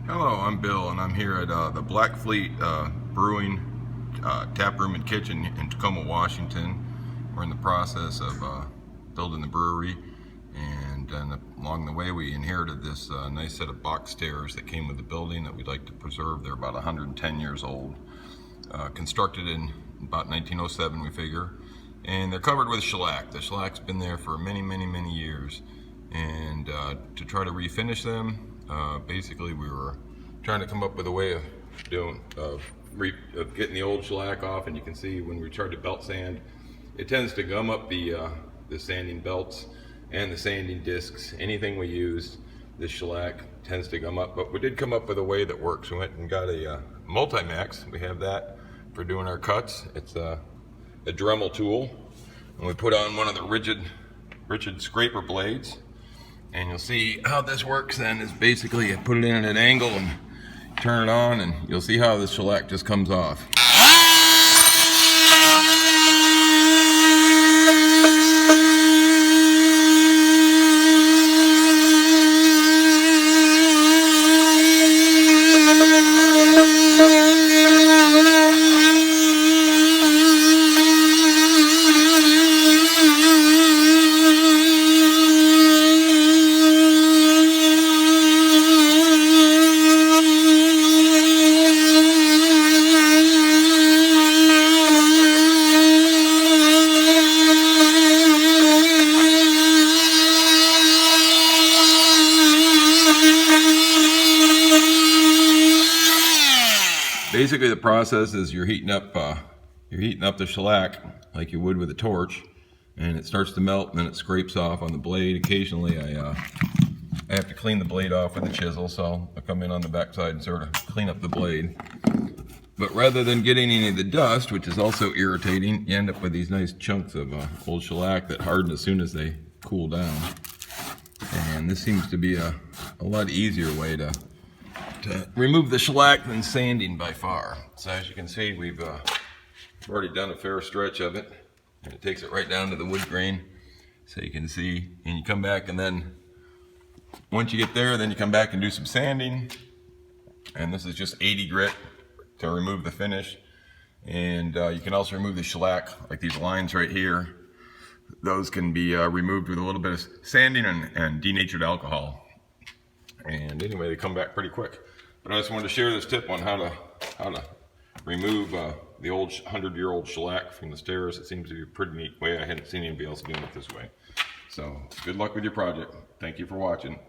Hello, I'm Bill, and I'm here at the Black.Fleet Brewing Taproom and Kitchen in Tacoma, Washington. We're in the process of building the brewery, and along the way we inherited this nice set of box stairs that came with the building that we'd like to preserve. They're about 110 years old, constructed in about 1907, we figure, and they're covered with shellac. The shellac's been there for many years, and to try to refinish them, basically we were trying to come up with a way of getting the old shellac off. And you can see when we tried to belt sand, it tends to gum up the sanding belts and the sanding discs. Anything we use, this shellac tends to gum up, but we did come up with a way that works. We went and got a Multi-Max. We have that for doing our cuts. It's a Dremel tool, and we put on one of the rigid scraper blades. And you'll see how this works then is basically you put it in at an angle and turn it on, and you'll see how the shellac just comes off. Basically, the process is you're heating up the shellac like you would with a torch, and it starts to melt, and then it scrapes off on the blade. Occasionally, I have to clean the blade off with a chisel, so I'll come in on the backside and sort of clean up the blade. But rather than getting any of the dust, which is also irritating, you end up with these nice chunks of old shellac that harden as soon as they cool down. And this seems to be a lot easier way to remove the shellac than sanding by far. So as you can see, we've already done a fair stretch of it, and it takes it right down to the wood grain, so you can see. And you come back, and then once you get there, then you come back and do some sanding. And this is just 80 grit to remove the finish. And you can also remove the shellac, like these lines right here. Those can be removed with a little bit of sanding and denatured alcohol. And anyway, they come back pretty quick. But I just wanted to share this tip on how to remove the old 100-year-old shellac from the stairs. It seems to be a pretty neat way. I hadn't seen anybody else doing it this way. So good luck with your project. Thank you for watching.